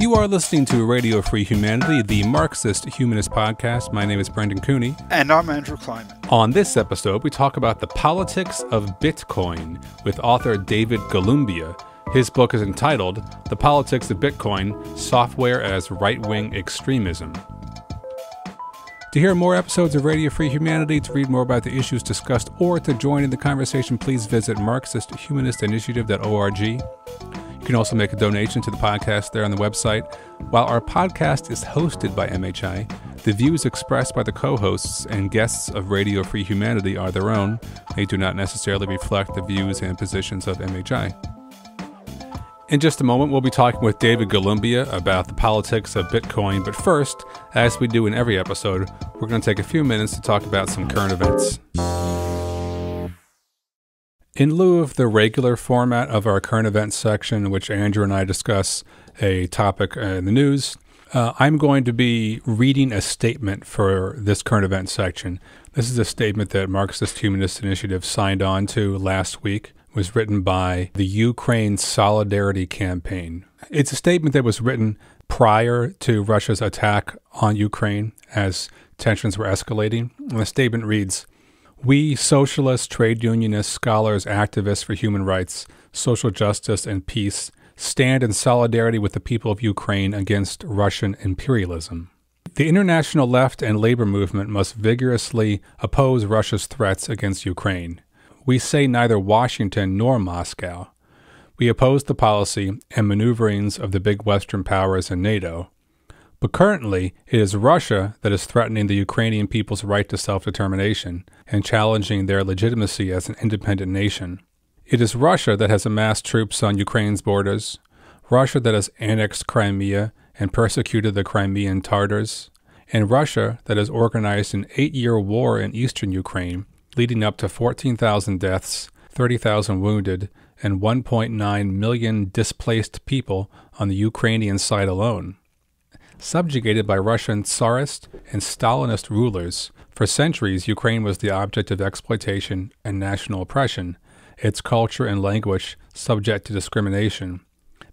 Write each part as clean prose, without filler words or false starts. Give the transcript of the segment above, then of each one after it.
You are listening to Radio Free Humanity, the Marxist-Humanist podcast. My name is Brendan Cooney. And I'm Andrew Kleiman. On this episode, we talk about the politics of Bitcoin with author David Golumbia. His book is entitled The Politics of Bitcoin, Software as Right-Wing Extremism. To hear more episodes of Radio Free Humanity, to read more about the issues discussed, or to join in the conversation, please visit Marxist-Humanistinitiative.org. You can also make a donation to the podcast there on the website. While our podcast is hosted by MHI, the views expressed by the co-hosts and guests of Radio Free Humanity are their own. They do not necessarily reflect the views and positions of MHI. In just a moment, we'll be talking with David Golumbia about the politics of Bitcoin. But first, as we do in every episode, we're going to take a few minutes to talk about some current events. In lieu of the regular format of our current events section, in which Andrew and I discuss a topic in the news, I'm going to be reading a statement for this current events section. This is a statement that Marxist-Humanist Initiative signed on to last week. It was written by the Ukraine Solidarity Campaign. It's a statement that was written prior to Russia's attack on Ukraine as tensions were escalating. And the statement reads, "We socialists, trade unionists, scholars, activists for human rights, social justice, and peace stand in solidarity with the people of Ukraine against Russian imperialism. The international left and labor movement must vigorously oppose Russia's threats against Ukraine. We say neither Washington nor Moscow. We oppose the policy and maneuverings of the big Western powers and NATO. But currently, it is Russia that is threatening the Ukrainian people's right to self-determination and challenging their legitimacy as an independent nation. It is Russia that has amassed troops on Ukraine's borders, Russia that has annexed Crimea and persecuted the Crimean Tatars, and Russia that has organized an 8-year war in eastern Ukraine, leading up to 14,000 deaths, 30,000 wounded, and 1.9 million displaced people on the Ukrainian side alone. Subjugated by Russian Tsarist and Stalinist rulers, for centuries Ukraine was the object of exploitation and national oppression, its culture and language subject to discrimination.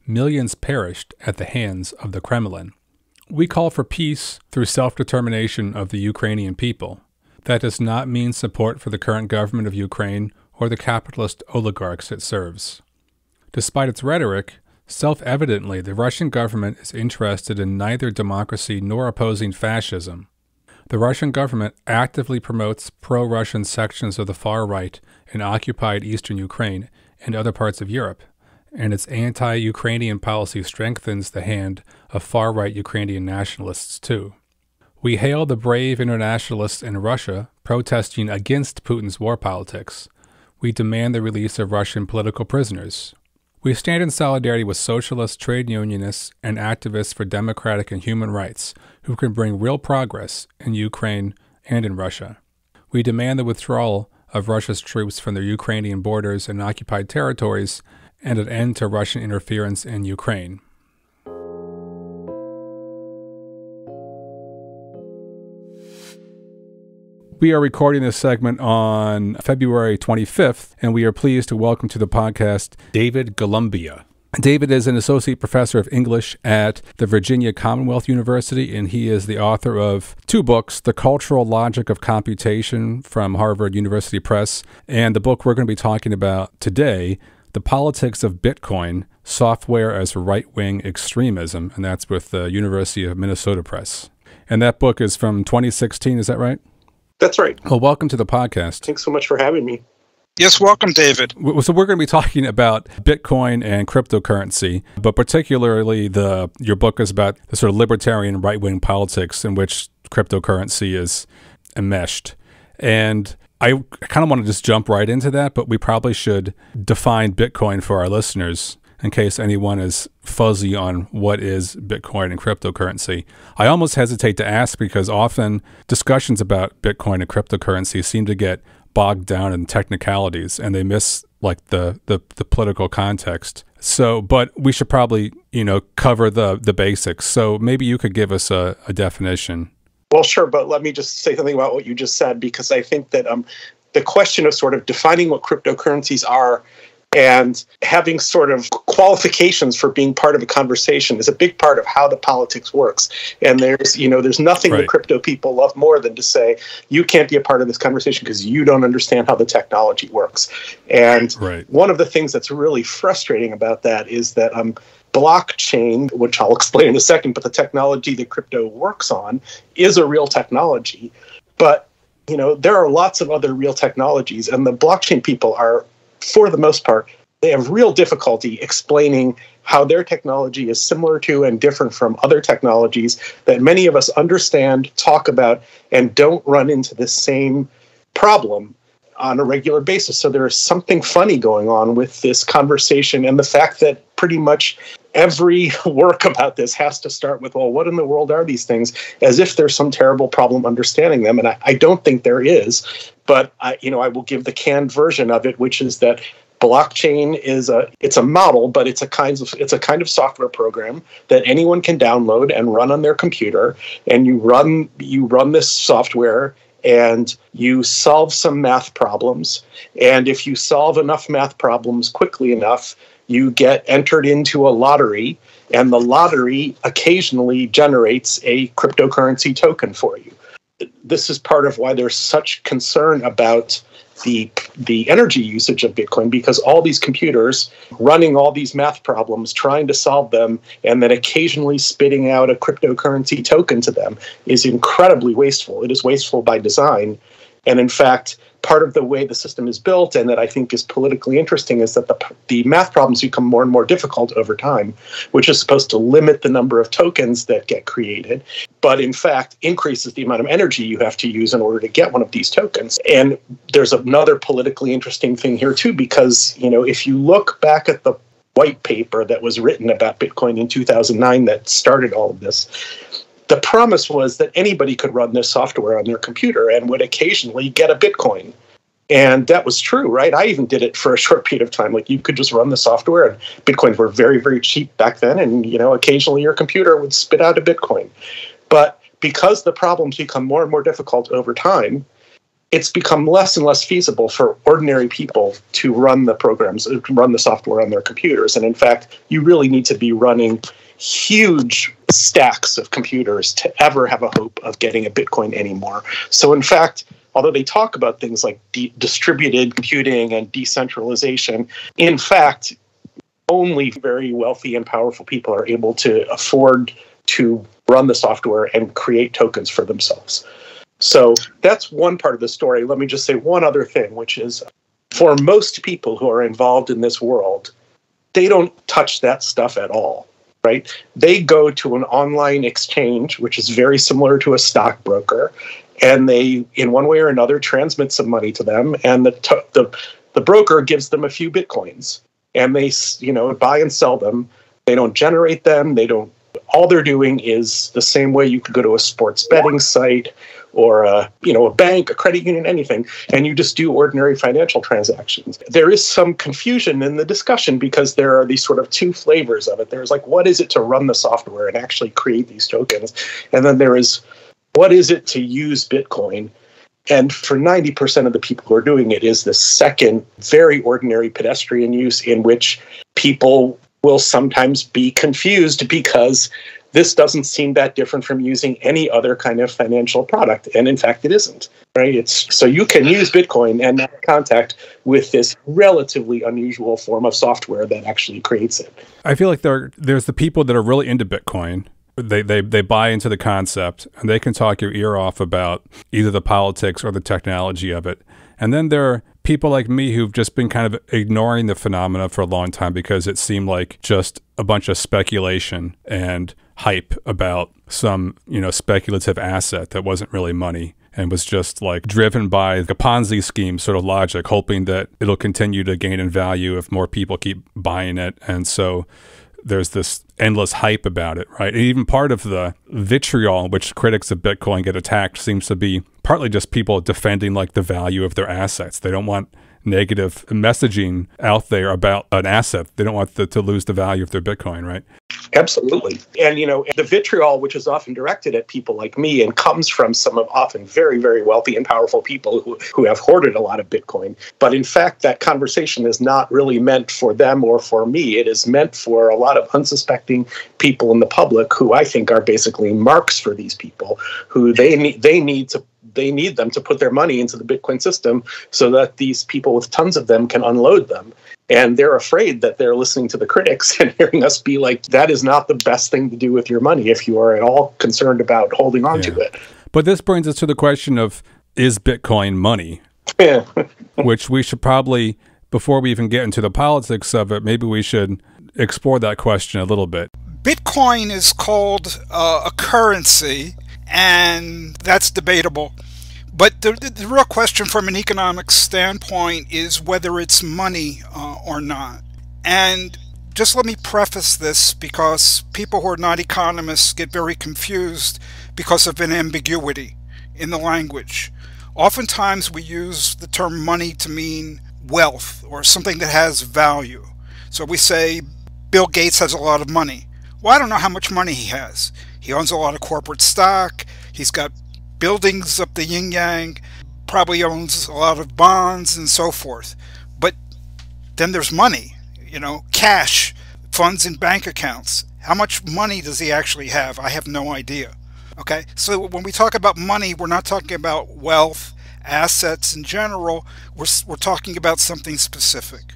Millions perished at the hands of the Kremlin. We call for peace through self-determination of the Ukrainian people. That does not mean support for the current government of Ukraine or the capitalist oligarchs it serves. Despite its rhetoric, self-evidently, the Russian government is interested in neither democracy nor opposing fascism. The Russian government actively promotes pro-Russian sections of the far right in occupied eastern Ukraine and other parts of Europe, and its anti-Ukrainian policy strengthens the hand of far-right Ukrainian nationalists too. We hail the brave internationalists in Russia protesting against Putin's war politics. We demand the release of Russian political prisoners. We stand in solidarity with socialists, trade unionists, and activists for democratic and human rights who can bring real progress in Ukraine and in Russia. We demand the withdrawal of Russia's troops from their Ukrainian borders and occupied territories and an end to Russian interference in Ukraine." We are recording this segment on February 25th, and we are pleased to welcome to the podcast David Golumbia. David is an associate professor of English at the Virginia Commonwealth University, and he is the author of 2 books, The Cultural Logic of Computation from Harvard University Press, and the book we're going to be talking about today, The Politics of Bitcoin, Software as Right-Wing Extremism, and that's with the University of Minnesota Press. And that book is from 2016, is that right? That's right. Well, welcome to the podcast. Thanks so much for having me. Yes, welcome, David. So we're going to be talking about Bitcoin and cryptocurrency, but particularly your book is about the sort of libertarian right-wing politics in which cryptocurrency is enmeshed. And I kind of want to just jump right into that, but we probably should define Bitcoin for our listeners in case anyone is fuzzy on what is Bitcoin and cryptocurrency. I almost hesitate to ask because often discussions about Bitcoin and cryptocurrency seem to get bogged down in technicalities and they miss like the political context. So, but we should probably, cover the basics. So maybe you could give us a definition. Well, sure, but let me just say something about what you just said, because I think that the question of sort of defining what cryptocurrencies are And having sort of qualifications for being part of a conversation is a big part of how the politics works. And there's nothing the crypto people love more than to say, you can't be a part of this conversation because you don't understand how the technology works. And one of the things that's really frustrating about that is that blockchain, which I'll explain in a second, but the technology that crypto works on is a real technology. But, there are lots of other real technologies, and the blockchain people are, for the most part, they have real difficulty explaining how their technology is similar to and different from other technologies that many of us understand, talk about, and don't run into the same problem on a regular basis. So there is something funny going on with this conversation, and the fact that pretty much every work about this has to start with, well, what in the world are these things, as if there's some terrible problem understanding them. And I don't think there is, but I will give the canned version of it, which is that blockchain it's a model, but it's a kind of software program that anyone can download and run on their computer. And you run this software and you solve some math problems. And if you solve enough math problems quickly enough, you get entered into a lottery, and the lottery occasionally generates a cryptocurrency token for you. This is part of why there's such concern about the energy usage of Bitcoin, because all these computers running all these math problems, trying to solve them, and then occasionally spitting out a cryptocurrency token to them is incredibly wasteful. It is wasteful by design. And in fact, part of the way the system is built, and that I think is politically interesting, is that the math problems become more and more difficult over time, which is supposed to limit the number of tokens that get created, but in fact increases the amount of energy you have to use in order to get one of these tokens. And there's another politically interesting thing here too, because if you look back at the white paper that was written about Bitcoin in 2009 that started all of this, the promise was that anybody could run this software on their computer and would occasionally get a Bitcoin. And that was true, right? I even did it for a short period of time. Like, you could just run the software, and Bitcoins were very, very cheap back then. And, occasionally your computer would spit out a Bitcoin. But because the problems become more and more difficult over time, it's become less and less feasible for ordinary people to run the programs, run the software on their computers. And in fact, you really need to be running huge stacks of computers to ever have a hope of getting a Bitcoin anymore. So in fact, although they talk about things like distributed computing and decentralization, in fact, only very wealthy and powerful people are able to afford to run the software and create tokens for themselves. So that's one part of the story. Let me just say one other thing, which is, for most people who are involved in this world, they don't touch that stuff at all. Right? They go to an online exchange, which is very similar to a stockbroker, and they, in one way or another, transmit some money to them, and the broker gives them a few Bitcoins, and they buy and sell them. They don't generate them. All they're doing is the same way you could go to a sports betting site or a bank, a credit union, anything, and you just do ordinary financial transactions. There is some confusion in the discussion because there are these sort of two flavors of it. There's like, what is it to run the software and actually create these tokens? And then there is, what is it to use Bitcoin? And for 90% of the people who are doing it is the second, very ordinary pedestrian use, in which people will sometimes be confused because this doesn't seem that different from using any other kind of financial product. And in fact, it isn't, right? So you can use Bitcoin and have contact with this relatively unusual form of software that actually creates it. I feel like there's the people that are really into Bitcoin. They buy into the concept, and they can talk your ear off about either the politics or the technology of it. And then there are people like me who've just been kind of ignoring the phenomena for a long time because it seemed like just a bunch of speculation and hype about some, speculative asset that wasn't really money and was just like driven by the Ponzi scheme sort of logic, hoping that it'll continue to gain in value if more people keep buying it. And so there's this endless hype about it, right? And even part of the vitriol in which critics of Bitcoin get attacked seems to be partly just people defending like the value of their assets. They don't want negative messaging out there about an asset. They don't want to lose the value of their Bitcoin, right? Absolutely. And, the vitriol, which is often directed at people like me and comes from some of often very, very wealthy and powerful people who have hoarded a lot of Bitcoin. But in fact, that conversation is not really meant for them or for me. It is meant for a lot of unsuspecting people in the public who I think are basically marks for these people, who they need them to put their money into the Bitcoin system so that these people with tons of them can unload them. And they're afraid that they're listening to the critics and hearing us be like, that is not the best thing to do with your money if you are at all concerned about holding on to it. But this brings us to the question of, is Bitcoin money? Yeah. Which we should probably, before we even get into the politics of it, maybe we should explore that question a little bit. Bitcoin is called a currency, and that's debatable. But the real question from an economic standpoint is whether it's money or not. And just let me preface this, because people who are not economists get very confused because of an ambiguity in the language. Oftentimes we use the term money to mean wealth or something that has value. So we say Bill Gates has a lot of money. Well, I don't know how much money he has. He owns a lot of corporate stock. He's got buildings up the yin-yang, probably owns a lot of bonds and so forth. But then there's money, cash, funds in bank accounts. How much money does he actually have? I have no idea. Okay, so when we talk about money, we're not talking about wealth, assets in general. We're talking about something specific.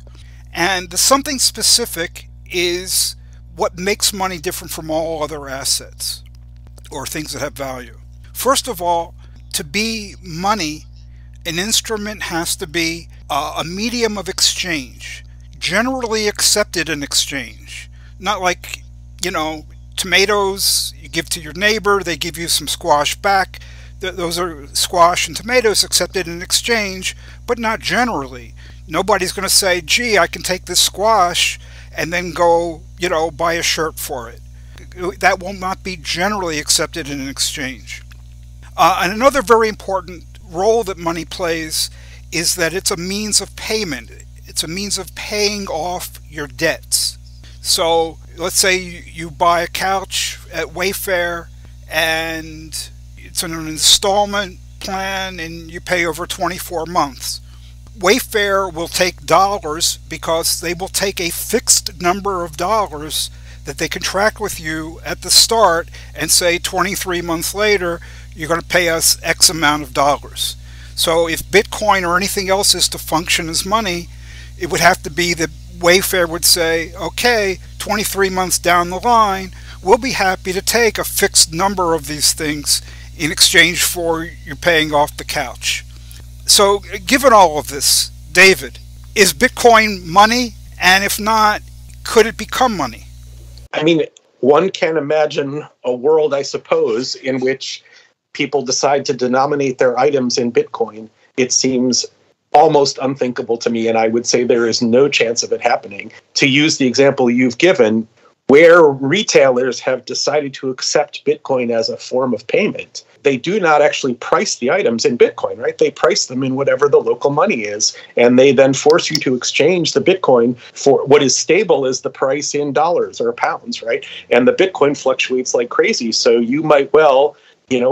And the something specific is what makes money different from all other assets or things that have value. First of all, to be money, an instrument has to be a medium of exchange, generally accepted in exchange. Not like, tomatoes you give to your neighbor, they give you some squash back. Those are squash and tomatoes accepted in exchange, but not generally. Nobody's going to say, gee, I can take this squash and then go, buy a shirt for it. That will not be generally accepted in an exchange. And another very important role that money plays is that it's a means of payment. It's a means of paying off your debts. So let's say you buy a couch at Wayfair and it's an installment plan and you pay over 24 months. Wayfair will take dollars because they will take a fixed number of dollars that they contract with you at the start and say 23 months later, you're going to pay us X amount of dollars. So if Bitcoin or anything else is to function as money, it would have to be that Wayfair would say, okay, 23 months down the line, we'll be happy to take a fixed number of these things in exchange for you paying off the couch. So given all of this, David, is Bitcoin money? And if not, could it become money? I mean, one can imagine a world, I suppose, in which people decide to denominate their items in Bitcoin. It seems almost unthinkable to me, and I would say there is no chance of it happening. To use the example you've given, where retailers have decided to accept Bitcoin as a form of payment, they do not actually price the items in Bitcoin, right? They price them in whatever the local money is, and they then force you to exchange the Bitcoin for what is stable is the price in dollars or pounds, right? And the Bitcoin fluctuates like crazy, so you might well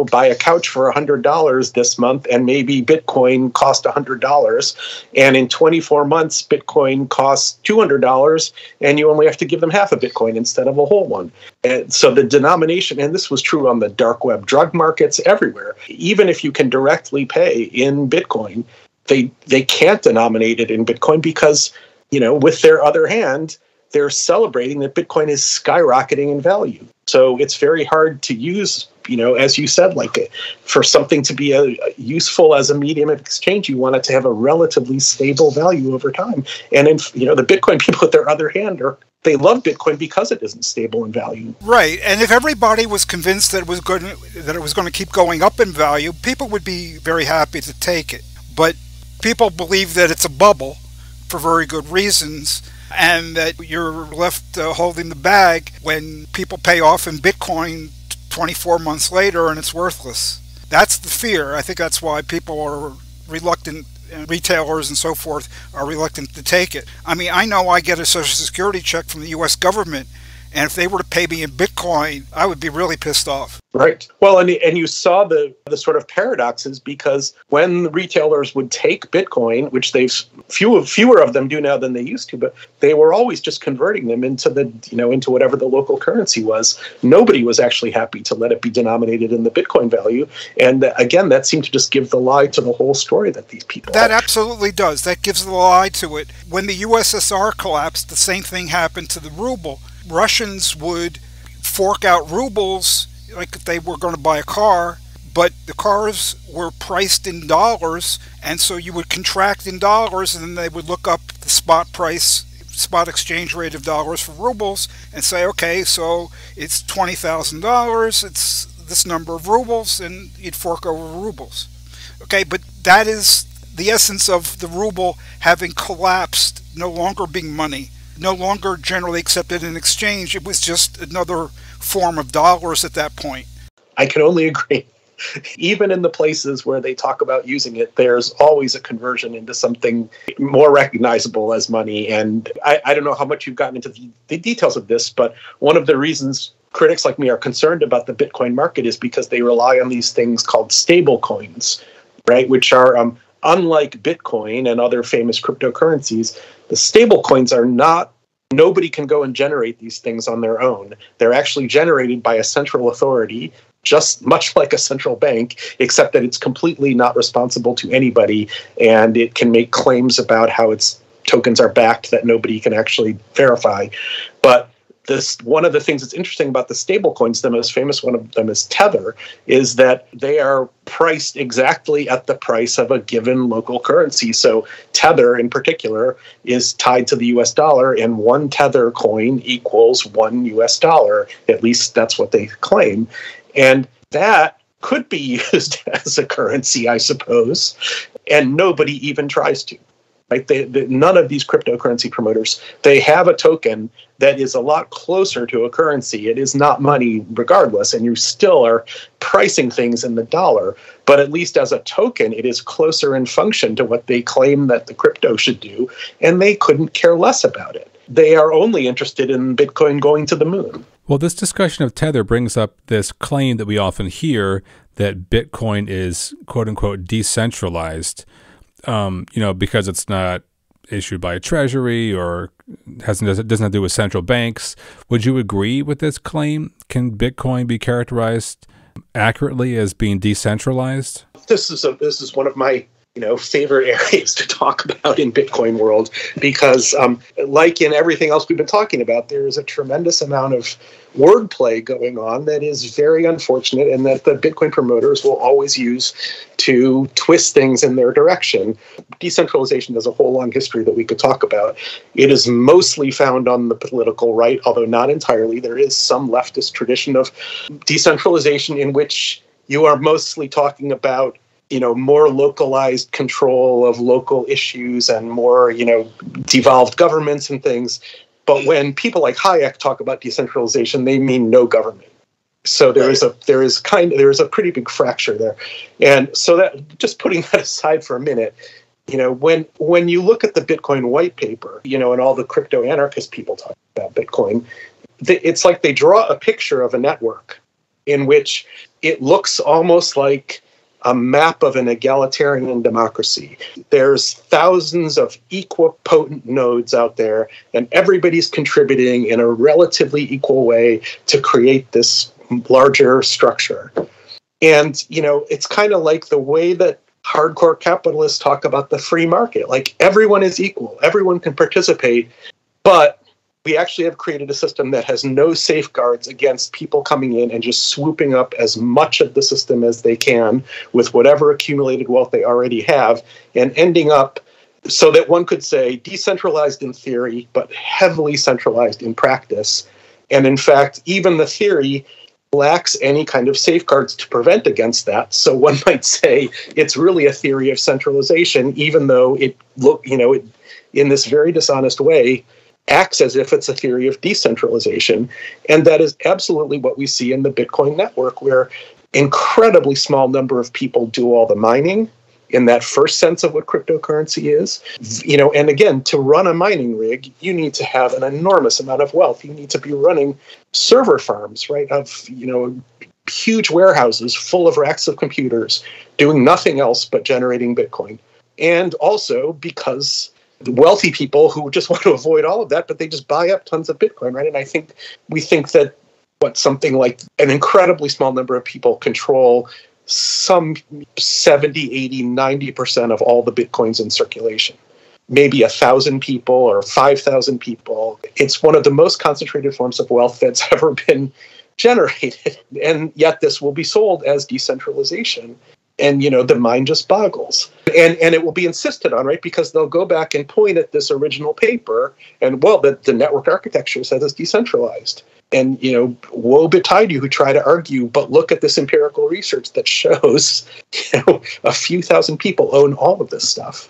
buy a couch for $100 this month, and maybe Bitcoin cost $100. And in 24 months, Bitcoin costs $200, and you only have to give them half a Bitcoin instead of a whole one. And so the denomination, and this was true on the dark web, drug markets, everywhere. Even if you can directly pay in Bitcoin, they can't denominate it in Bitcoin because, with their other hand, they're celebrating that Bitcoin is skyrocketing in value. So it's very hard to use, as you said, for something to be useful as a medium of exchange, you want it to have a relatively stable value over time. And the Bitcoin people, at their other hand, they love Bitcoin because it isn't stable in value. Right. And if everybody was convinced that it was going to keep going up in value, people would be very happy to take it. But people believe that it's a bubble for very good reasons, and that you're left holding the bag when people pay off in Bitcoin 24 months later and it's worthless. That's the fear. I think that's why people are reluctant, and retailers and so forth are reluctant to take it. I mean, I know I get a Social Security check from the U.S. government, And if they were to pay me in Bitcoin, I would be really pissed off. Right. Well, and you saw the sort of paradoxes, because when retailers would take Bitcoin, which fewer of them do now than they used to, but they were always just converting them into into whatever the local currency was. Nobody was actually happy to let it be denominated in the Bitcoin value. And again, that seemed to just give the lie to the whole story that these people That absolutely does. That gives the lie to it. When the USSR collapsed, the same thing happened to the ruble. Russians would fork out rubles like if they were going to buy a car, but the cars were priced in dollars, and so you would contract in dollars, and then they would look up the spot exchange rate of dollars for rubles, and say, okay, so it's $20,000, it's this number of rubles, and you'd fork over rubles. Okay, but that is the essence of the ruble having collapsed, no longer being money, no longer generally accepted in exchange. It was just another form of dollars at that point. I can only agree. Even in the places where they talk about using it, there's always a conversion into something more recognizable as money. And I don't know how much you've gotten into the details of this, but one of the reasons critics like me are concerned about the Bitcoin market is because they rely on these things called stable coins, right? Which are, unlike Bitcoin and other famous cryptocurrencies, the stable coins are not, nobody can go and generate these things on their own. They're actually generated by a central authority, just much like a central bank, except that it's completely not responsible to anybody, and it can make claims about how its tokens are backed that nobody can actually verify. But one of the things that's interesting about the stable coins, the most famous one of them is Tether, is that they are priced exactly at the price of a given local currency. So Tether in particular is tied to the US dollar, and one Tether coin equals $1 US. At least that's what they claim. And that could be used as a currency, I suppose, and nobody even tries to. Right? None of these cryptocurrency promoters, they have a token that is a lot closer to a currency. It is not money regardless, and you still are pricing things in the dollar. But at least as a token, it is closer in function to what they claim that the crypto should do, and they couldn't care less about it. They are only interested in Bitcoin going to the moon. Well, this discussion of Tether brings up this claim that we often hear that Bitcoin is, quote unquote, decentralized. Because it's not issued by a treasury or doesn't have to do with central banks. Would you agree with this claim? Can Bitcoin be characterized accurately as being decentralized? This is one of my favorite areas to talk about in Bitcoin world, because like in everything else we've been talking about, there is a tremendous amount of wordplay going on that is very unfortunate, and that the Bitcoin promoters will always use to twist things in their direction. Decentralization has a whole long history that we could talk about. It is mostly found on the political right, although not entirely. There is some leftist tradition of decentralization in which you are mostly talking about more localized control of local issues and more, devolved governments and things. But when people like Hayek talk about decentralization, they mean no government. So there is a pretty big fracture there. And so that, just putting that aside for a minute, when you look at the Bitcoin white paper, and all the crypto anarchist people talk about Bitcoin, it's like they draw a picture of a network in which it looks almost like a map of an egalitarian democracy. There's thousands of equipotent nodes out there, and everybody's contributing in a relatively equal way to create this larger structure. And, it's kind of like the way that hardcore capitalists talk about the free market. Like, everyone is equal, everyone can participate, but we actually have created a system that has no safeguards against people coming in and just swooping up as much of the system as they can with whatever accumulated wealth they already have, and ending up so that one could say decentralized in theory, but heavily centralized in practice. And in fact, even the theory lacks any kind of safeguards to prevent against that. So one might say it's really a theory of centralization, even though it in this very dishonest way, acts as if it's a theory of decentralization. And that is absolutely what we see in the Bitcoin network, where incredibly small number of people do all the mining, in that first sense of what cryptocurrency is. And again, to run a mining rig, you need to have an enormous amount of wealth. You need to be running server farms, right, of, huge warehouses full of racks of computers doing nothing else but generating Bitcoin. And also because the wealthy people who just want to avoid all of that, but they just buy up tons of Bitcoin, right? And we think that something like an incredibly small number of people control some 70, 80, 90% of all the Bitcoins in circulation. Maybe 1,000 people or 5,000 people. It's one of the most concentrated forms of wealth that's ever been generated. And yet this will be sold as decentralization. And, the mind just boggles. And it will be insisted on, right? Because they'll go back and point at this original paper and, the network architecture says it's decentralized. And, woe betide you who try to argue, but look at this empirical research that shows, a few thousand people own all of this stuff.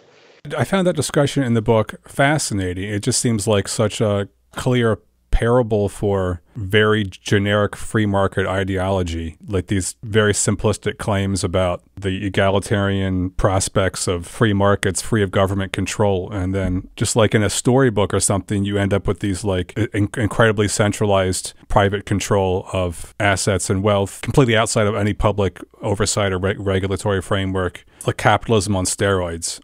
I found that discussion in the book fascinating. It just seems like such a clear parable for very generic free market ideology, like these very simplistic claims about the egalitarian prospects of free markets, free of government control. And then just like in a storybook or something, you end up with these like incredibly centralized private control of assets and wealth, completely outside of any public oversight or regulatory framework, like capitalism on steroids.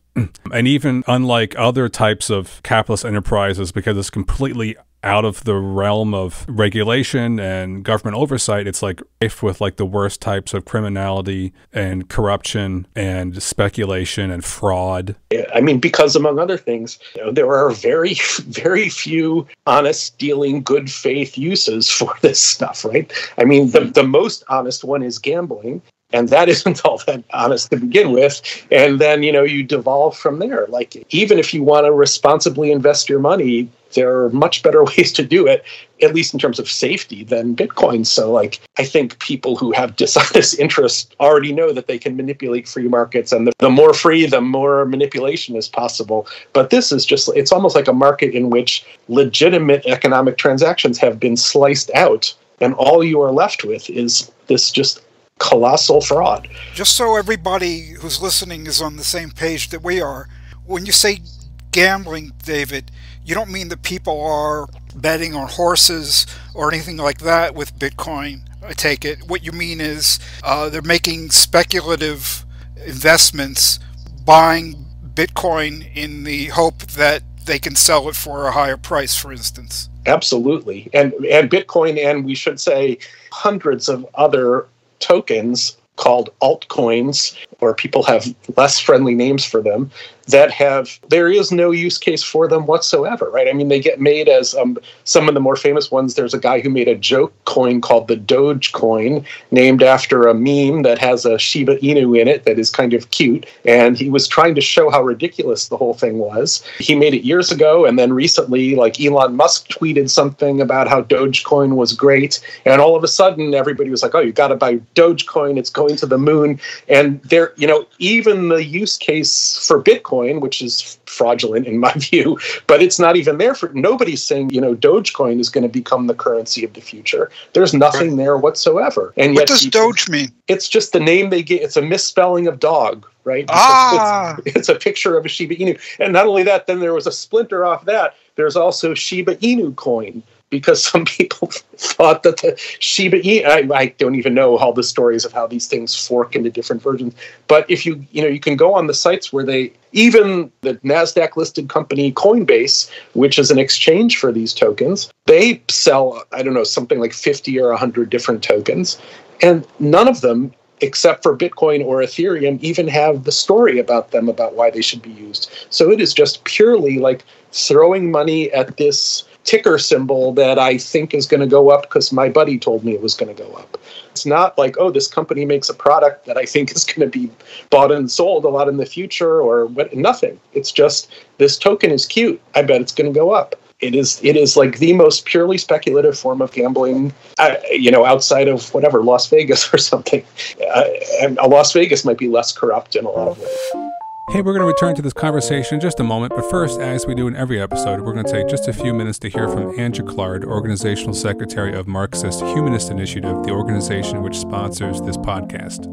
And even unlike other types of capitalist enterprises, because it's completely out of the realm of regulation and government oversight, it's like rife with like the worst types of criminality and corruption and speculation and fraud. Because among other things, there are very, very few honest dealing, good faith uses for this stuff, right? The most honest one is gambling. And that isn't all that honest to begin with. And then, you devolve from there. Like, even if you want to responsibly invest your money, there are much better ways to do it, at least in terms of safety, than Bitcoin. So, I think people who have dishonest interests already know that they can manipulate free markets. And the more free, the more manipulation is possible. But this is it's almost like a market in which legitimate economic transactions have been sliced out. And all you are left with is this just colossal fraud. Just so everybody who's listening is on the same page that we are, when you say gambling, David, you don't mean that people are betting on horses or anything like that with Bitcoin, I take it. What you mean is they're making speculative investments, buying Bitcoin in the hope that they can sell it for a higher price, for instance. Absolutely. And Bitcoin, and we should say hundreds of other tokens called altcoins, or people have less friendly names for them, there is no use case for them whatsoever, right? They get made as some of the more famous ones. There's a guy who made a joke coin called the Doge coin, named after a meme that has a Shiba Inu in it that is kind of cute. And he was trying to show how ridiculous the whole thing was. He made it years ago, and then recently, Elon Musk tweeted something about how Dogecoin was great. And all of a sudden, everybody was like, oh, you got to buy Dogecoin. It's going to the moon. And there, even the use case for Bitcoin, which is fraudulent in my view, but it's not even there for nobody's saying, Dogecoin is going to become the currency of the future. There's nothing there whatsoever. And what does Doge mean? It's just the name they get. It's a misspelling of dog, right? It's a picture of a Shiba Inu. And not only that, then there was a splinter off that. There's also Shiba Inu coin, because some people thought that the Shiba Inu, I don't even know all the stories of how these things fork into different versions. But if you can go on the sites where even the NASDAQ listed company Coinbase, which is an exchange for these tokens, they sell, something like 50 or 100 different tokens. And none of them, except for Bitcoin or Ethereum, even have the story about them, about why they should be used. So it is just purely like throwing money at this ticker symbol that I think is going to go up because my buddy told me it was going to go up. It's not like, oh, this company makes a product that I think is going to be bought and sold a lot in the future, or what. Nothing. It's just, this token is cute. I bet it's going to go up. It is like the most purely speculative form of gambling, outside of whatever, Las Vegas or something. And Las Vegas might be less corrupt in a lot of ways. Hey, we're going to return to this conversation in just a moment, but first, as we do in every episode, we're going to take just a few minutes to hear from Andrew Clark, Organizational Secretary of Marxist-Humanist Initiative, the organization which sponsors this podcast.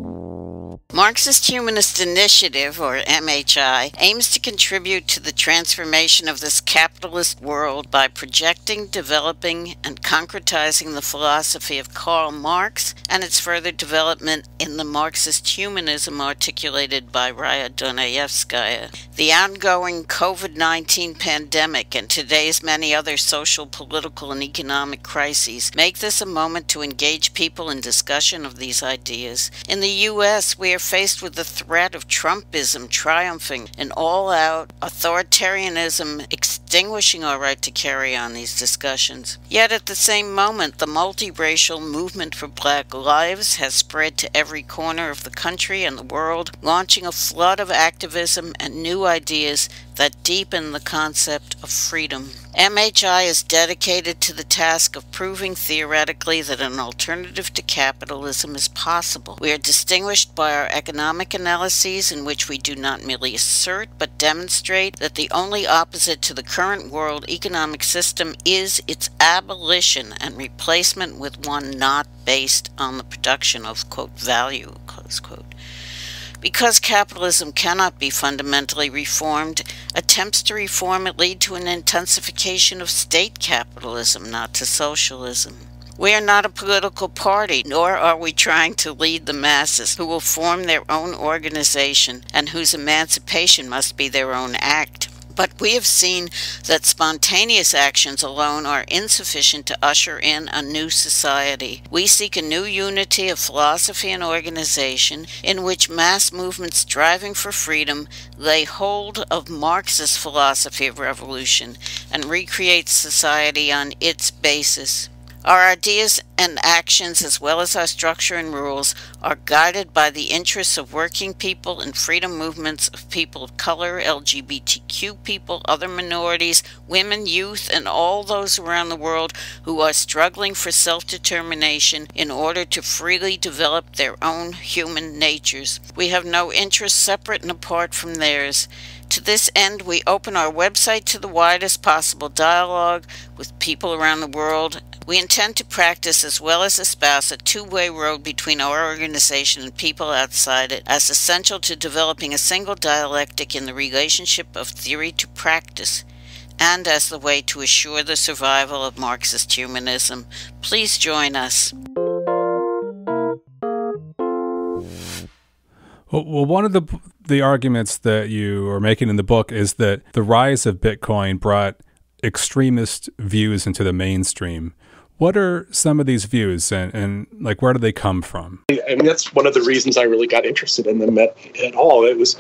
Marxist-Humanist Initiative, or MHI, aims to contribute to the transformation of this capitalist world by projecting, developing, and concretizing the philosophy of Karl Marx and its further development in the Marxist humanism articulated by Raya Dunayevskaya. The ongoing COVID-19 pandemic and today's many other social, political, and economic crises make this a moment to engage people in discussion of these ideas. In the U.S., we are faced with the threat of Trumpism triumphing, an all-out authoritarianism extinguishing our right to carry on these discussions. Yet at the same moment, the multiracial movement for Black lives has spread to every corner of the country and the world, launching a flood of activism and new ideas that deepen the concept of freedom. MHI is dedicated to the task of proving theoretically that an alternative to capitalism is possible. We are distinguished by our economic analyses in which we do not merely assert but demonstrate that the only opposite to the current world economic system is its abolition and replacement with one not based on the production of, quote, value, close quote. Because capitalism cannot be fundamentally reformed, attempts to reform it lead to an intensification of state capitalism, not to socialism. We are not a political party, nor are we trying to lead the masses, who will form their own organization and whose emancipation must be their own act. But we have seen that spontaneous actions alone are insufficient to usher in a new society. We seek a new unity of philosophy and organization in which mass movements striving for freedom lay hold of Marxist philosophy of revolution and recreate society on its basis. Our ideas and actions, as well as our structure and rules, are guided by the interests of working people and freedom movements of people of color, LGBTQ people, other minorities, women, youth, and all those around the world who are struggling for self-determination in order to freely develop their own human natures. We have no interests separate and apart from theirs. To this end, we open our website to the widest possible dialogue with people around the world. We intend to practice as well as espouse a two-way road between our organization and people outside it, as essential to developing a single dialectic in the relationship of theory to practice, and as the way to assure the survival of Marxist humanism. Please join us. Well, one of the arguments that you are making in the book is that the rise of Bitcoin brought extremist views into the mainstream. What are some of these views, and like, where do they come from? I mean, that's one of the reasons I really got interested in them at all. It was,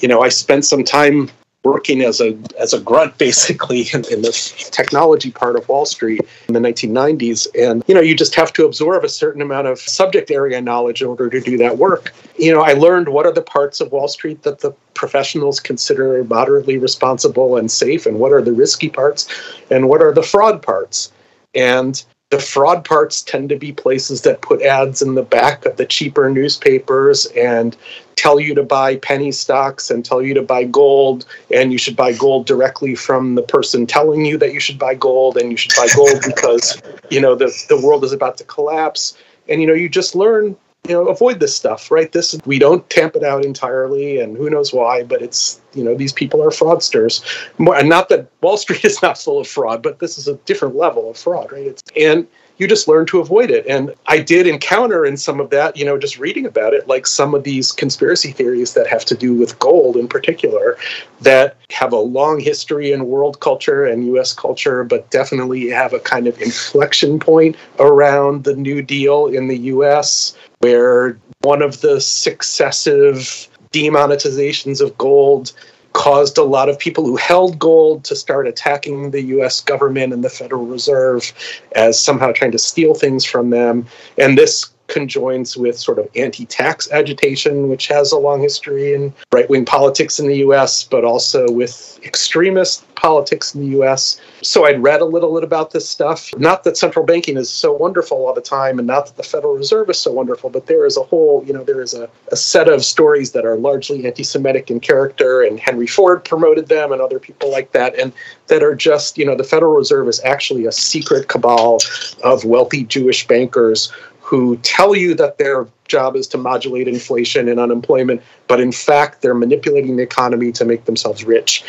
I spent some time working as a grunt, basically, in the technology part of Wall Street in the 1990s. And, you just have to absorb a certain amount of subject area knowledge in order to do that work. I learned what are the parts of Wall Street that the professionals consider moderately responsible and safe, and what are the risky parts, and what are the fraud parts. And the fraud parts tend to be places that put ads in the back of the cheaper newspapers and tell you to buy penny stocks and tell you to buy gold, and you should buy gold directly from the person telling you that you should buy gold, and you should buy gold because, the world is about to collapse. And, you just learn, avoid this stuff, right? We don't tamp it out entirely, and who knows why, but it's, these people are fraudsters. And not that Wall Street is not full of fraud, but this is a different level of fraud, right? And you just learn to avoid it. And I did encounter in some of that, just reading about it, like some of these conspiracy theories that have to do with gold in particular, that have a long history in world culture and U.S. culture, but definitely have a kind of inflection point around the New Deal in the U.S., where one of the successive demonetizations of gold caused a lot of people who held gold to start attacking the U.S. government and the Federal Reserve as somehow trying to steal things from them. And this conjoins with sort of anti-tax agitation, which has a long history in right-wing politics in the U.S., but also with extremist politics in the U.S. So I'd read a little bit about this stuff. Not that central banking is so wonderful all the time, and not that the Federal Reserve is so wonderful, but there is a whole, there is a set of stories that are largely anti-Semitic in character, and Henry Ford promoted them and other people like that, and that are just, the Federal Reserve is actually a secret cabal of wealthy Jewish bankers who tell you that their job is to modulate inflation and unemployment, but in fact, they're manipulating the economy to make themselves rich.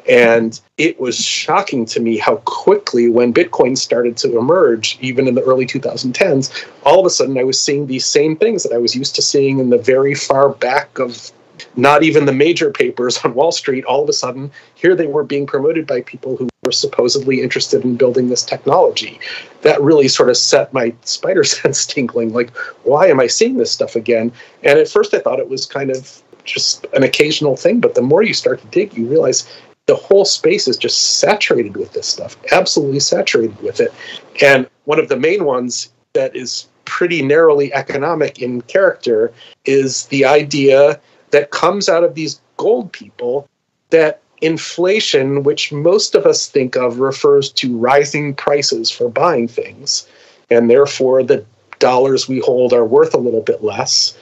And it was shocking to me how quickly, when Bitcoin started to emerge, even in the early 2010s, all of a sudden I was seeing these same things that I was used to seeing in the very far back of not even the major papers on Wall Street. All of a sudden, here they were being promoted by people who were supposedly interested in building this technology. That really sort of set my spider sense tingling, like, why am I seeing this stuff again? And at first I thought it was kind of just an occasional thing, but the more you start to dig, you realize the whole space is just saturated with this stuff, absolutely saturated with it. And one of the main ones that is pretty narrowly economic in character is the idea that comes out of these gold people that inflation, which most of us think of, refers to rising prices for buying things, and therefore the dollars we hold are worth a little bit less.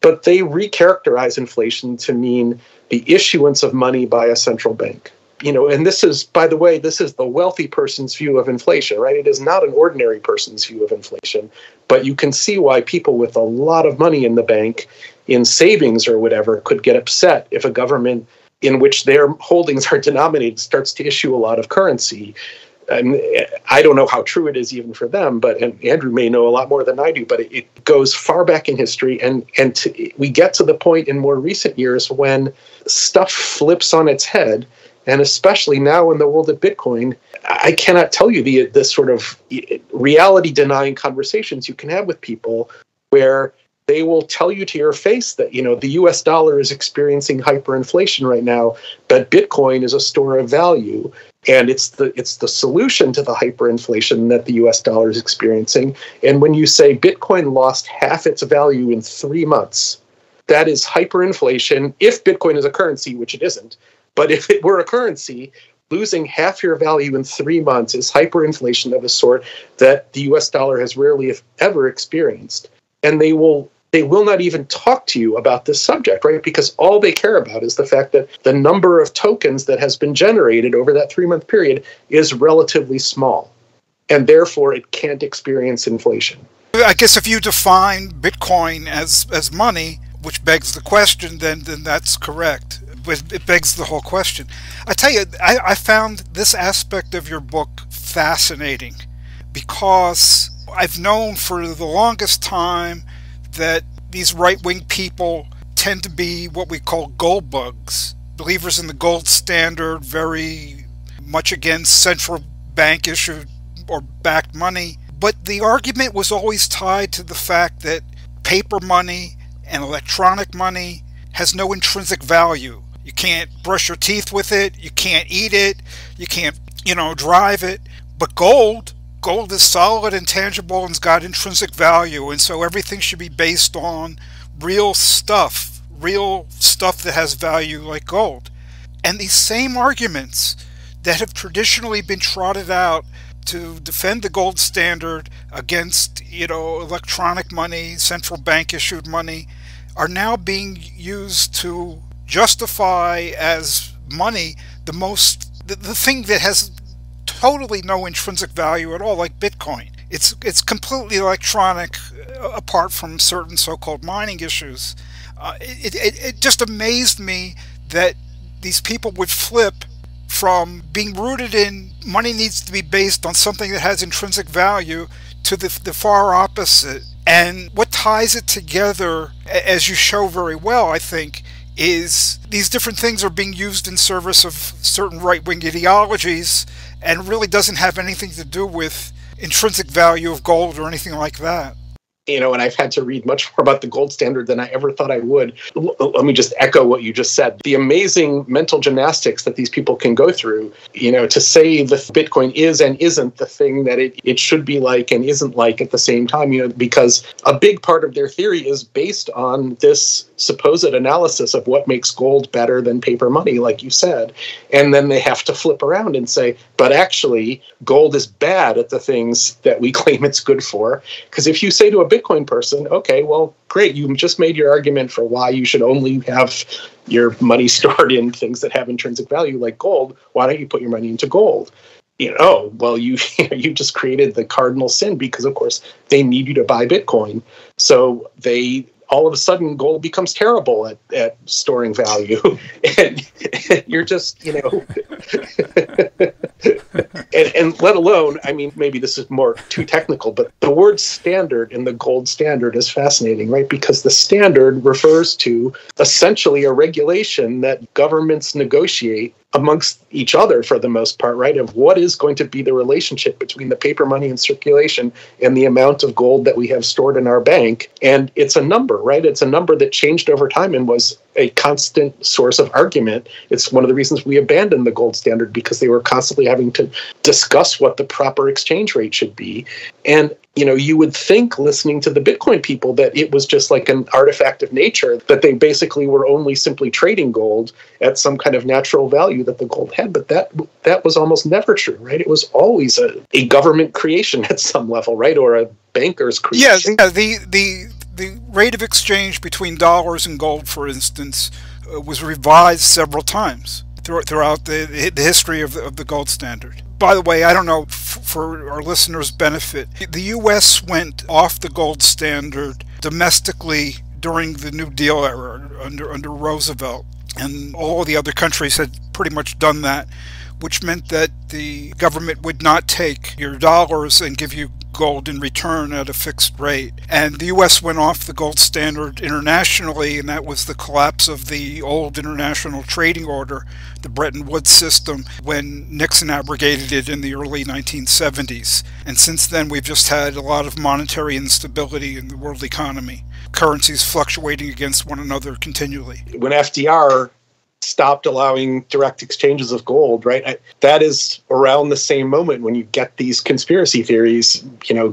But they recharacterize inflation to mean the issuance of money by a central bank. And this is, by the way, this is the wealthy person's view of inflation, right? It is not an ordinary person's view of inflation, but you can see why people with a lot of money in the bank, in savings or whatever, could get upset if a government in which their holdings are denominated starts to issue a lot of currency. And I don't know how true it is even for them, and Andrew may know a lot more than I do, but it goes far back in history. And we get to the point in more recent years when stuff flips on its head. And especially now in the world of Bitcoin, I cannot tell you the sort of reality-denying conversations you can have with people where they will tell you to your face that, the US dollar is experiencing hyperinflation right now, but Bitcoin is a store of value. And it's the solution to the hyperinflation that the US dollar is experiencing. And when you say Bitcoin lost half its value in 3 months, that is hyperinflation if Bitcoin is a currency, which it isn't. But if it were a currency, losing half your value in 3 months is hyperinflation of a sort that the US dollar has rarely, if ever, experienced. And they will not even talk to you about this subject, right? Because all they care about is the fact that the number of tokens that has been generated over that 3-month period is relatively small. And therefore, it can't experience inflation. I guess if you define Bitcoin as money, which begs the question, then that's correct. It begs the whole question. I tell you, I found this aspect of your book fascinating because I've known for the longest time that these right-wing people tend to be what we call gold bugs, believers in the gold standard, very much against central bank issued or backed money. But the argument was always tied to the fact that paper money and electronic money has no intrinsic value. You can't brush your teeth with it, you can't eat it, you can't, drive it. But gold is solid and tangible and's got intrinsic value, and so everything should be based on real stuff that has value like gold. And these same arguments that have traditionally been trotted out to defend the gold standard against, electronic money, central bank issued money, are now being used to justify as money the thing that has totally no intrinsic value at all, like Bitcoin. It's completely electronic, apart from certain so-called mining issues. It just amazed me that these people would flip from being rooted in money needs to be based on something that has intrinsic value to the far opposite. And what ties it together, as you show very well, I think, is these different things are being used in service of certain right-wing ideologies and really doesn't have anything to do with intrinsic value of gold or anything like that. And I've had to read much more about the gold standard than I ever thought I would. Let me just echo what you just said. The amazing mental gymnastics that these people can go through, to say that Bitcoin is and isn't the thing that it should be like and isn't like at the same time, because a big part of their theory is based on this supposed analysis of what makes gold better than paper money, like you said. And then they have to flip around and say, but actually, gold is bad at the things that we claim it's good for. Because if you say to a Bitcoin person, okay, well, great, you just made your argument for why you should only have your money stored in things that have intrinsic value like gold. Why don't you put your money into gold? oh, well, you just created the cardinal sin because, of course, they need you to buy Bitcoin. So all of a sudden, gold becomes terrible at storing value. And you're just, and let alone, I mean, maybe this is more too technical, but the word standard in the gold standard is fascinating, right? Because the standard refers to essentially a regulation that governments negotiate amongst each other for the most part, right? Of what is going to be the relationship between the paper money in circulation and the amount of gold that we have stored in our bank. And it's a number, right? It's a number that changed over time and was a constant source of argument. It's one of the reasons we abandoned the gold standard, because they were constantly having to discuss what the proper exchange rate should be. And you would think, listening to the Bitcoin people, that it was just like an artifact of nature, that they basically were only simply trading gold at some kind of natural value that the gold had. But that was almost never true, right? It was always a government creation at some level, right? Or a banker's creation. Yeah, the rate of exchange between dollars and gold, for instance, was revised several times throughout the history of the gold standard. By the way, I don't know, for our listeners' benefit, the U.S. went off the gold standard domestically during the New Deal era under Roosevelt, and all the other countries had pretty much done that, which meant that the government would not take your dollars and give you gold in return at a fixed rate. And the U.S. went off the gold standard internationally, and that was the collapse of the old international trading order, the Bretton Woods system, when Nixon abrogated it in the early 1970s. And since then, we've just had a lot of monetary instability in the world economy, currencies fluctuating against one another continually. When FDR stopped allowing direct exchanges of gold, right? That is around the same moment when you get these conspiracy theories,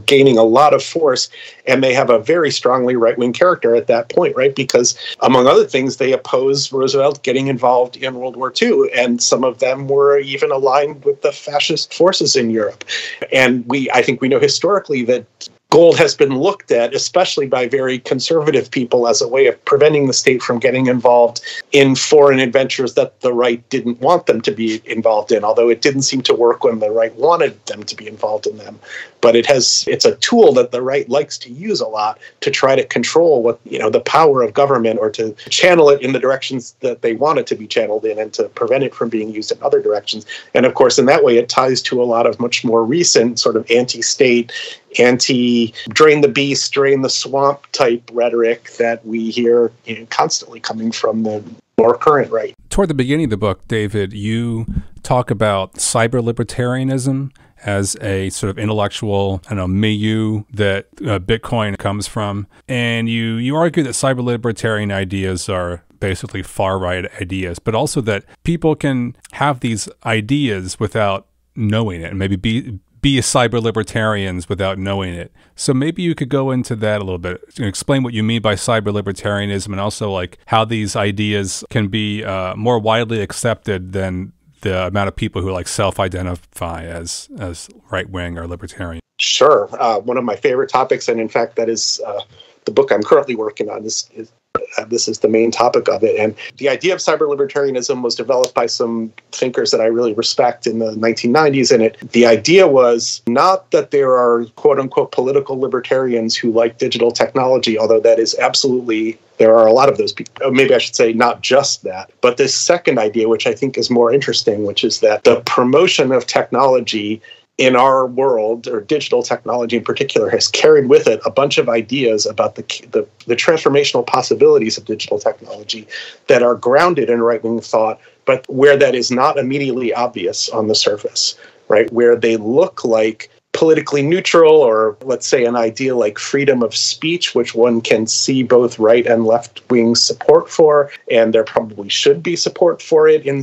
gaining a lot of force, and they have a very strongly right-wing character at that point, right? Because, among other things, they oppose Roosevelt getting involved in World War II, and some of them were even aligned with the fascist forces in Europe. And I think we know historically that gold has been looked at, especially by very conservative people, as a way of preventing the state from getting involved in foreign adventures that the right didn't want them to be involved in, although it didn't seem to work when the right wanted them to be involved in them. But it's a tool that the right likes to use a lot to try to control the power of government, or to channel it in the directions that they want it to be channeled in, and to prevent it from being used in other directions. And of course, in that way, it ties to a lot of much more recent sort of anti-state, anti-drain the beast, drain the swamp type rhetoric that we hear constantly coming from the more current right. Toward the beginning of the book, David, you talk about cyber-libertarianism as a sort of intellectual, milieu that Bitcoin comes from. And you argue that cyber-libertarian ideas are basically far-right ideas, but also that people can have these ideas without knowing it, and maybe be cyber-libertarians without knowing it. So maybe you could go into that a little bit, explain what you mean by cyber-libertarianism, and also like how these ideas can be more widely accepted than the amount of people who self-identify as right-wing or libertarian. Sure. One of my favorite topics, and in fact, that is the book I'm currently working on, this is the main topic of it. And the idea of cyber-libertarianism was developed by some thinkers that I really respect in the 1990s. And the idea was not that there are quote-unquote political libertarians who like digital technology, although that is absolutely, there are a lot of those people. Maybe I should say not just that. But this second idea, which I think is more interesting, which is that the promotion of technology in our world, or digital technology in particular, has carried with it a bunch of ideas about the transformational possibilities of digital technology that are grounded in right-wing thought, but where that is not immediately obvious on the surface, right? Where they look like politically neutral, or let's say an idea like freedom of speech, which one can see both right and left-wing support for, and there probably should be support for it in,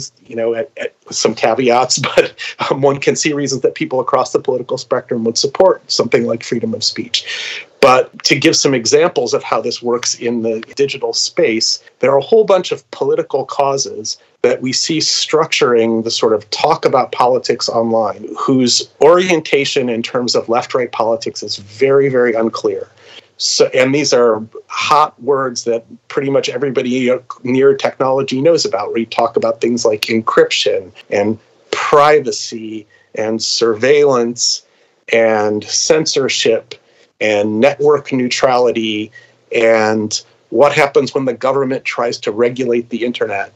at some caveats, but one can see reasons that people across the political spectrum would support something like freedom of speech. But to give some examples of how this works in the digital space, there are a whole bunch of political causes that we see structuring the sort of talk about politics online, whose orientation in terms of left-right politics is very, very unclear. So, and these are hot words that pretty much everybody near technology knows about, where you talk about things like encryption and privacy and surveillance and censorship and network neutrality and what happens when the government tries to regulate the internet.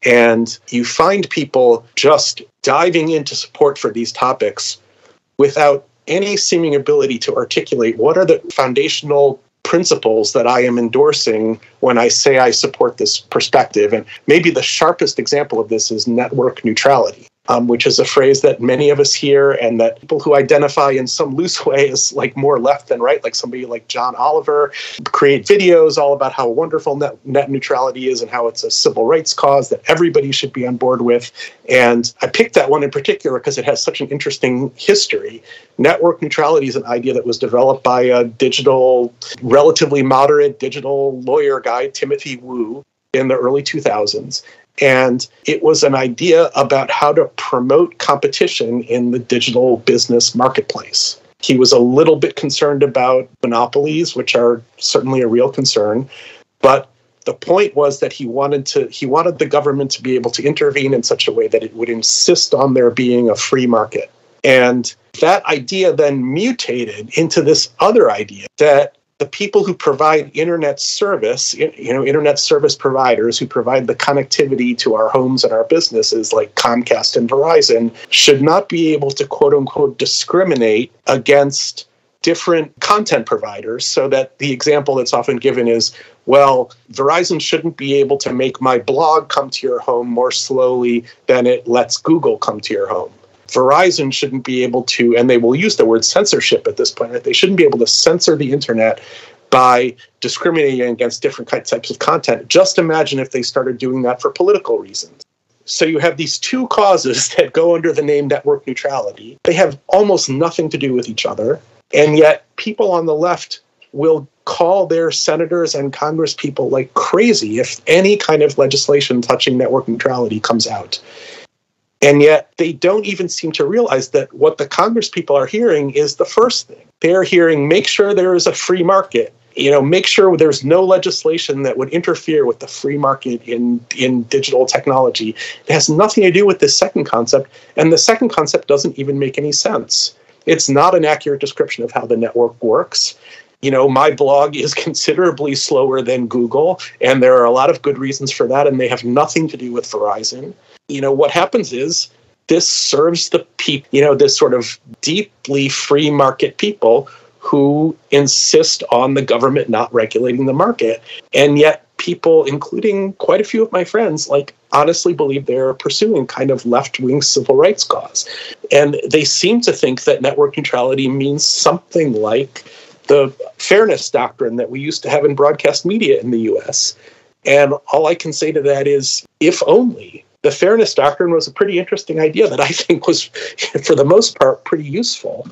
And you find people just diving into support for these topics without any seeming ability to articulate what are the foundational principles that I am endorsing when I say I support this perspective. And maybe the sharpest example of this is network neutrality, which is a phrase that many of us hear and that people who identify in some loose way as like more left than right, like somebody like John Oliver, create videos all about how wonderful net neutrality is and how it's a civil rights cause that everybody should be on board with. And I picked that one in particular because it has such an interesting history. Network neutrality is an idea that was developed by a relatively moderate digital lawyer guy, Timothy Wu, in the early 2000s. And it was an idea about how to promote competition in the digital business marketplace. He was a little bit concerned about monopolies, which are certainly a real concern. But the point was that he wanted the government to be able to intervene in such a way that it would insist on there being a free market. And that idea then mutated into this other idea that the people who provide internet service, internet service providers who provide the connectivity to our homes and our businesses like Comcast and Verizon should not be able to quote unquote discriminate against different content providers, so that the example that's often given is, well, Verizon shouldn't be able to make my blog come to your home more slowly than it lets Google come to your home. Verizon shouldn't be able to, and they will use the word censorship at this point, right? They shouldn't be able to censor the internet by discriminating against different types of content. Just imagine if they started doing that for political reasons. So you have these two causes that go under the name network neutrality. They have almost nothing to do with each other. And yet people on the left will call their senators and congresspeople like crazy if any kind of legislation touching network neutrality comes out. And yet they don't even seem to realize that what the Congress people are hearing is the first thing. They're hearing, make sure there is a free market. Make sure there's no legislation that would interfere with the free market in digital technology. It has nothing to do with this second concept. And the second concept doesn't even make any sense. It's not an accurate description of how the network works. My blog is considerably slower than Google, and there are a lot of good reasons for that, and they have nothing to do with Verizon. What happens is this serves the people, this sort of deeply free market people who insist on the government not regulating the market. And yet people, including quite a few of my friends, honestly believe they're pursuing kind of left-wing civil rights cause. And they seem to think that network neutrality means something like the fairness doctrine that we used to have in broadcast media in the US. And all I can say to that is, if only. The fairness doctrine was a pretty interesting idea that I think was, for the most part, pretty useful.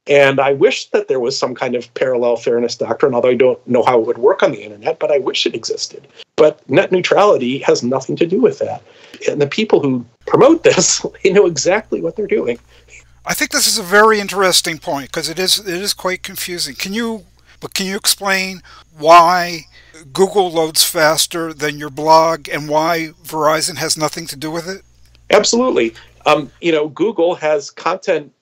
And I wish that there was some kind of parallel fairness doctrine, although I don't know how it would work on the internet, but I wish it existed. But net neutrality has nothing to do with that. And the people who promote this, they know exactly what they're doing. I think this is a very interesting point because it is quite confusing. Can you explain why Google loads faster than your blog and why Verizon has nothing to do with it? Absolutely. Google has content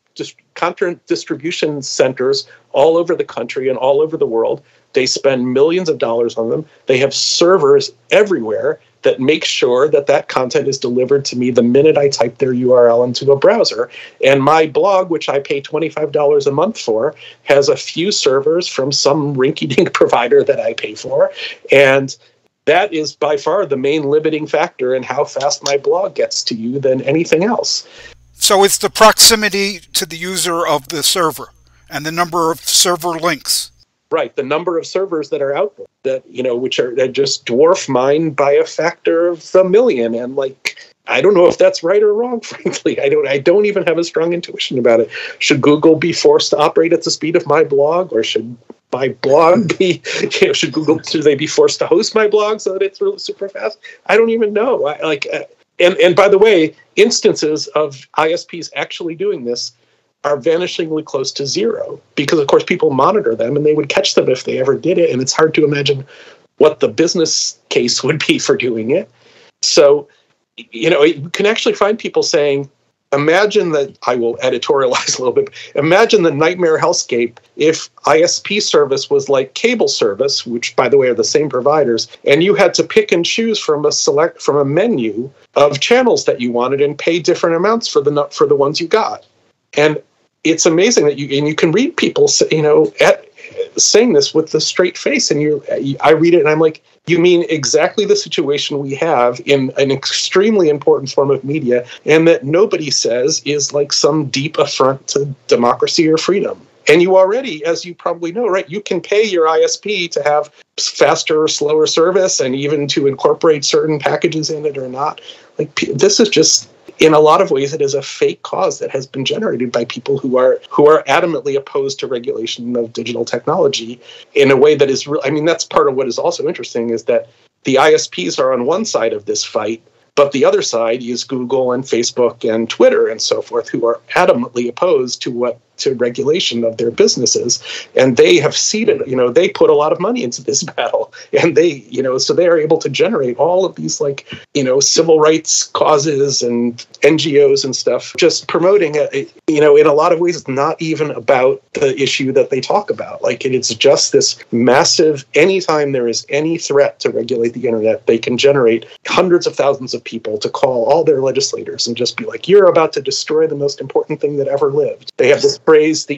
distribution centers all over the country and all over the world. They spend millions of dollars on them. They have servers everywhere that make sure that content is delivered to me the minute I type their URL into a browser. And my blog, which I pay $25 a month for, has a few servers from some rinky-dink provider that I pay for. And that is by far the main limiting factor in how fast my blog gets to you than anything else. So it's the proximity to the user of the server and the number of server links. Right, the number of servers that are out there that just dwarf mine by a factor of a million. And I don't know if that's right or wrong, frankly. I don't even have a strong intuition about it. Should Google be forced to operate at the speed of my blog, or should my blog be, should they be forced to host my blog so that it's really super fast? I don't even know. And by the way, instances of ISPs actually doing this are vanishingly close to zero because, of course, people monitor them and they would catch them if they ever did it. And it's hard to imagine what the business case would be for doing it. So, you can actually find people saying, imagine that, I will editorialize a little bit, imagine the nightmare hellscape if ISP service was like cable service, which, by the way, are the same providers, and you had to pick and choose from a menu of channels that you wanted and pay different amounts for the ones you got. And it's amazing that you can read people, saying this with a straight face, and I read it and I'm like, you mean exactly the situation we have in an extremely important form of media, and that nobody says is like some deep affront to democracy or freedom. And you already, as you probably know, right, you can pay your ISP to have faster or slower service and even to incorporate certain packages in it or not. Like, this is just, in a lot of ways, it is a fake cause that has been generated by people who are adamantly opposed to regulation of digital technology in a way that is real. I mean, that's part of what is also interesting, is that the ISPs are on one side of this fight, but the other side is Google and Facebook and Twitter and so forth, who are adamantly opposed to regulation of their businesses. And they have seeded, they put a lot of money into this battle. And they, so they are able to generate all of these civil rights causes and NGOs and stuff, just promoting it, in a lot of ways, it's not even about the issue that they talk about. Like, it's just this massive, anytime there is any threat to regulate the internet, they can generate hundreds of thousands of people to call all their legislators and just be like, you're about to destroy the most important thing that ever lived. They have this phrase, the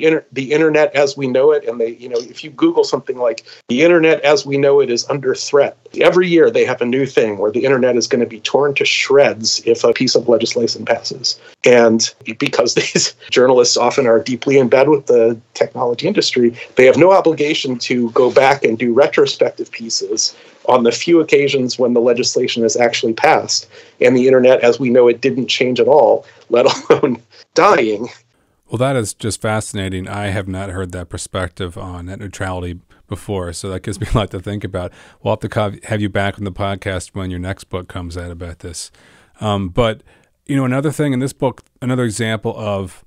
internet as we know it, and they, if you Google something like the internet as we know it is under threat, every year they have a new thing where the internet is going to be torn to shreds if a piece of legislation passes. And because these journalists often are deeply in bed with the technology industry, they have no obligation to go back and do retrospective pieces on the few occasions when the legislation is actually passed and the internet as we know it didn't change at all, let alone dying. Well, that is just fascinating. I have not heard that perspective on net neutrality before, so that gives me a lot to think about. We'll have to have you back on the podcast when your next book comes out about this. But, another thing in this book, another example of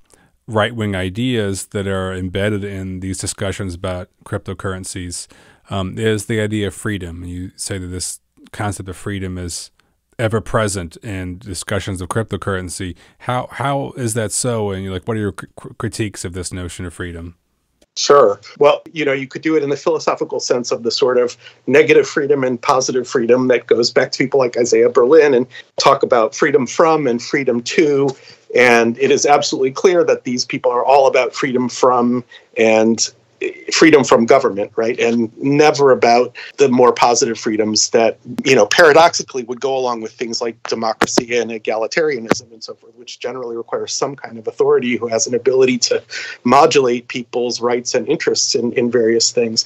right-wing ideas that are embedded in these discussions about cryptocurrencies is the idea of freedom. You say that this concept of freedom is ever present in discussions of cryptocurrency. How is that so? And what are your critiques of this notion of freedom? Sure. Well, you could do it in the philosophical sense of the sort of negative freedom and positive freedom that goes back to people like Isaiah Berlin and talk about freedom from and freedom to. And it is absolutely clear that these people are all about freedom from and freedom from government, right? And never about the more positive freedoms that, paradoxically would go along with things like democracy and egalitarianism and so forth, which generally requires some kind of authority who has an ability to modulate people's rights and interests in various things.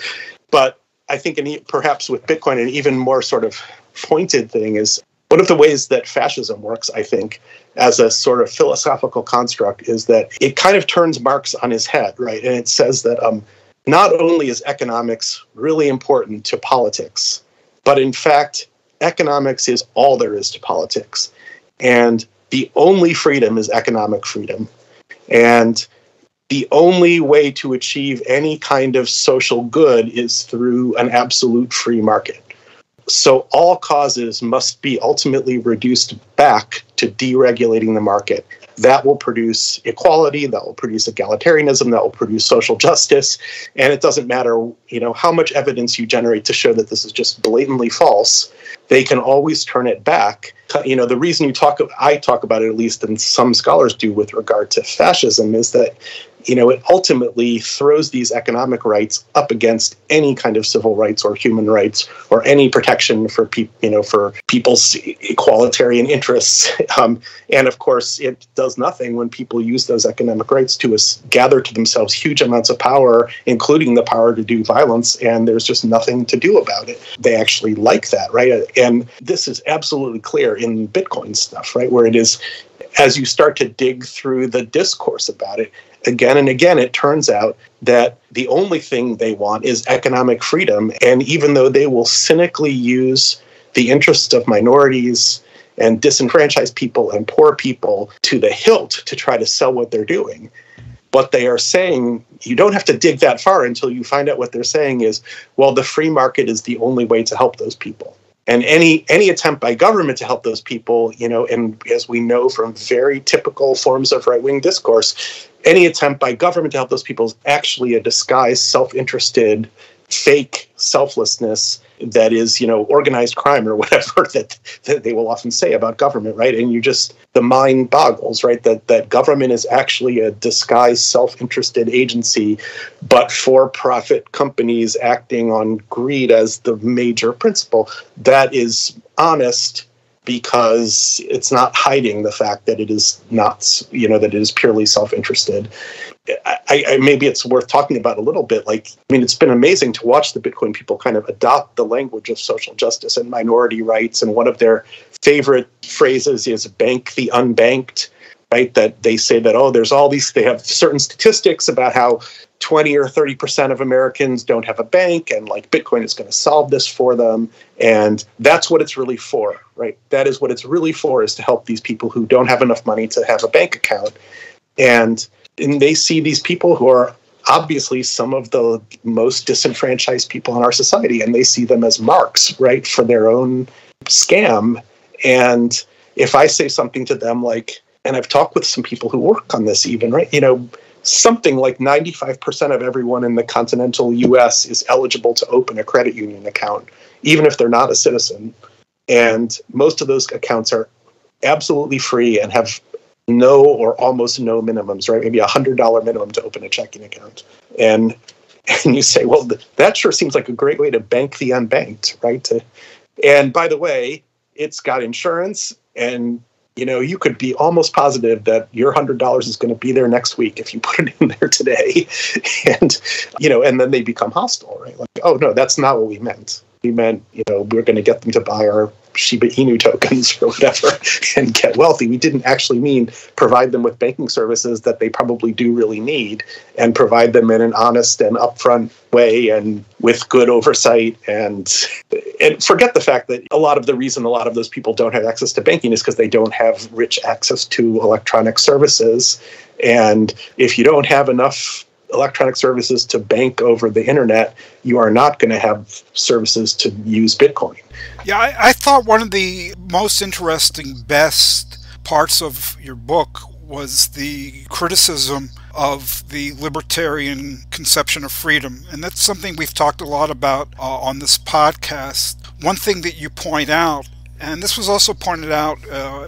But I think perhaps with Bitcoin, an even more sort of pointed thing is one of the ways that fascism works, I think, as a sort of philosophical construct is that it kind of turns Marx on his head, right? And it says that not only is economics really important to politics, but in fact, economics is all there is to politics. And the only freedom is economic freedom. And the only way to achieve any kind of social good is through an absolute free market. So all causes must be ultimately reduced back to deregulating the market. That will produce equality, that will produce egalitarianism, that will produce social justice. And it doesn't matter, how much evidence you generate to show that this is just blatantly false. They can always turn it back. The reason I talk about it, at least, and some scholars do with regard to fascism, is that it ultimately throws these economic rights up against any kind of civil rights or human rights or any protection for for people's equalitarian interests. And of course, it does nothing when people use those economic rights to gather to themselves huge amounts of power, including the power to do violence. And there's just nothing to do about it. They actually like that, right? And this is absolutely clear in Bitcoin stuff, right? Where it is, as you start to dig through the discourse about it, again and again, it turns out that the only thing they want is economic freedom. And even though they will cynically use the interests of minorities and disenfranchised people and poor people to the hilt to try to sell what they're doing, what they are saying, you don't have to dig that far until you find out what they're saying is, well, the free market is the only way to help those people. And any attempt by government to help those people, and as we know from very typical forms of right-wing discourse, any attempt by government to help those people is actually a disguised, self-interested, fake selflessness that is, organized crime or whatever that they will often say about government, right? And the mind boggles, right? That government is actually a disguised, self-interested agency, but for-profit companies acting on greed as the major principle. That is honest because it's not hiding the fact that it is not, that it is purely self-interested. Maybe it's worth talking about a little bit. It's been amazing to watch the Bitcoin people kind of adopt the language of social justice and minority rights. And one of their favorite phrases is bank the unbanked, right? That they say that, there's all these, they have certain statistics about how 20 or 30% of Americans don't have a bank, and Bitcoin is going to solve this for them. And that's what it's really for, right? That is what it's really for, is to help these people who don't have enough money to have a bank account. And they see these people who are obviously some of the most disenfranchised people in our society, and they see them as marks, right, for their own scam. And if I say something to them and I've talked with some people who work on this even, right, something like 95% of everyone in the continental U.S. is eligible to open a credit union account, even if they're not a citizen. And most of those accounts are absolutely free and have no or almost no minimums, right? Maybe $100 minimum to open a checking account. And you say, well, that sure seems like a great way to bank the unbanked, right? And by the way, it's got insurance, and you could be almost positive that your $100 is going to be there next week if you put it in there today. And, and then they become hostile, right? Oh, no, that's not what we meant. We meant, we're going to get them to buy our Shiba Inu tokens or whatever and get wealthy. We didn't actually mean provide them with banking services that they probably do really need, and provide them in an honest and upfront way and with good oversight. And forget the fact that a lot of the reason a lot of those people don't have access to banking is because they don't have rich access to electronic services. And if you don't have enough electronic services to bank over the internet, you are not going to have services to use Bitcoin. Yeah, I thought one of the most interesting, best parts of your book was the criticism of the libertarian conception of freedom. And that's something we've talked a lot about on this podcast. One thing that you point out, and this was also pointed out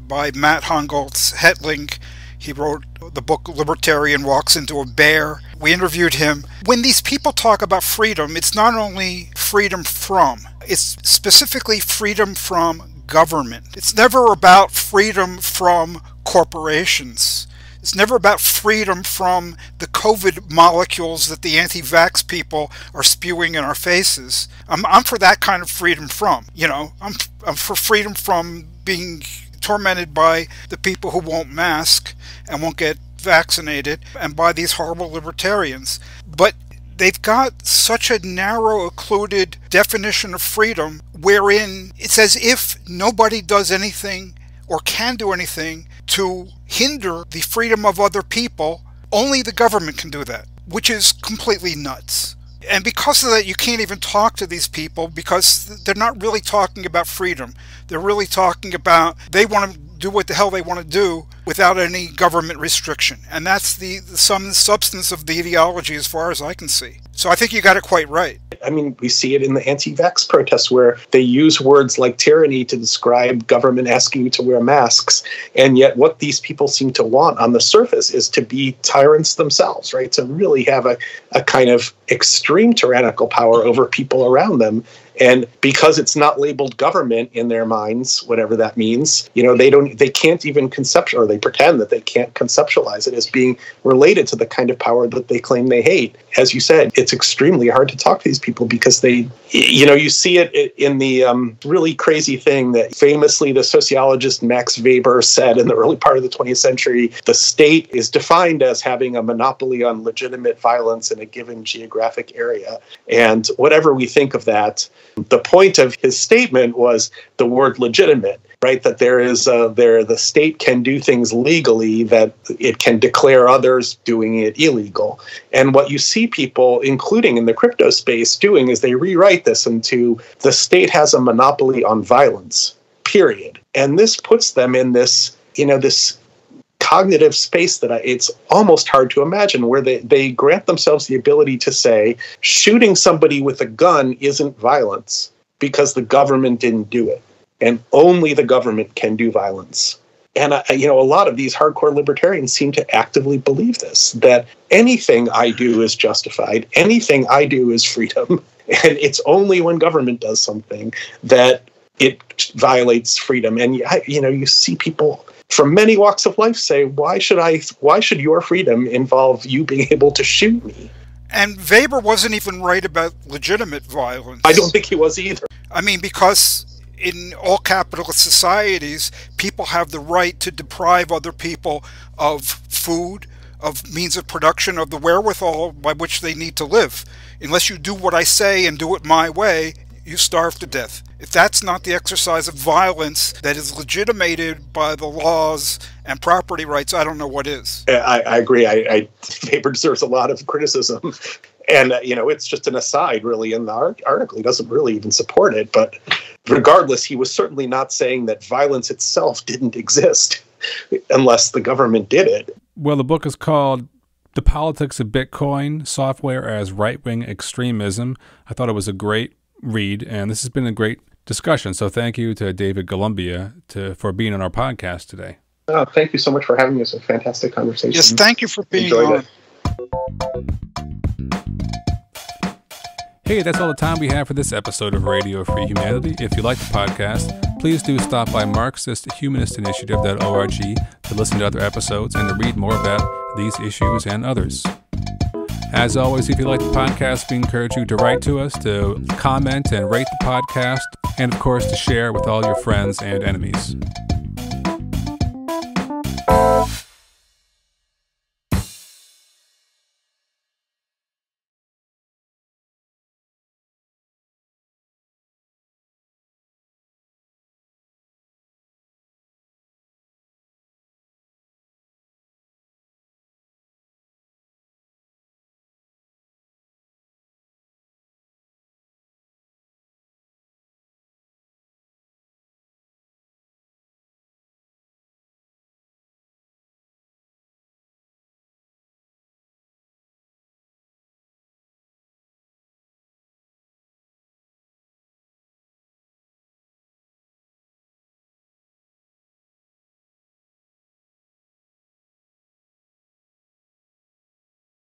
by Matt Hongoltz Hetling. He wrote the book Libertarian Walks into a Bear. We interviewed him. When these people talk about freedom, it's not only freedom from, it's specifically freedom from government. It's never about freedom from corporations. It's never about freedom from the COVID molecules that the anti-vax people are spewing in our faces. I'm for that kind of freedom from, I'm for freedom from being tormented by the people who won't mask and won't get vaccinated, and by these horrible libertarians. But they've got such a narrow, occluded definition of freedom, wherein it's as if nobody does anything or can do anything to hinder the freedom of other people. Only the government can do that, which is completely nuts. And because of that, you can't even talk to these people, because they're not really talking about freedom. They're really talking about, they want to do what the hell they want to do without any government restriction. And that's the sum and substance of the ideology as far as I can see. So I think you got it quite right. I mean, we see it in the anti-vax protests where they use words like tyranny to describe government asking you to wear masks. And yet what these people seem to want on the surface is to be tyrants themselves, right? To really have a kind of extreme tyrannical power over people around them. And because it's not labeled government in their minds, whatever that means, they can't even conceptualize, or they pretend that they can't conceptualize it as being related to the kind of power that they claim they hate. As you said, it's extremely hard to talk to these people because you see it in the really crazy thing that famously the sociologist Max Weber said in the early part of the 20th century: the state is defined as having a monopoly on legitimate violence in a given geographic area. And whatever we think of that, the point of his statement was the word legitimate. right? That the state can do things legally that it can declare others doing it illegal. And what you see people, including in the crypto space, doing is they rewrite this into the state has a monopoly on violence, period. And this puts them in this, this cognitive space that it's almost hard to imagine, where they grant themselves the ability to say shooting somebody with a gun isn't violence because the government didn't do it. And only the government can do violence. And, a lot of these hardcore libertarians seem to actively believe this, that anything I do is justified, anything I do is freedom, and it's only when government does something that it violates freedom. And, you see people from many walks of life say, why should your freedom involve you being able to shoot me? And Weber wasn't even right about legitimate violence. I don't think he was either. I mean, because in all capitalist societies, people have the right to deprive other people of food, of means of production, of the wherewithal by which they need to live. Unless you do what I say and do it my way, you starve to death. If that's not the exercise of violence that is legitimated by the laws and property rights, I don't know what is. I agree. Weber deserves a lot of criticism. And, it's just an aside, really, in the article. He doesn't really even support it. But regardless, he was certainly not saying that violence itself didn't exist unless the government did it. Well, the book is called The Politics of Bitcoin, Software as Right-Wing Extremism. I thought it was a great read, and this has been a great discussion. So thank you to David Golumbia for being on our podcast today. Oh, thank you so much for having me. It's a fantastic conversation. Yes, thank you for being Enjoyed on. It. Hey, that's all the time we have for this episode of Radio Free Humanity. If you like the podcast, please do stop by Marxist-Humanist-Initiative.org to listen to other episodes and to read more about these issues and others. As always, if you like the podcast, we encourage you to write to us, to comment and rate the podcast, and of course to share with all your friends and enemies.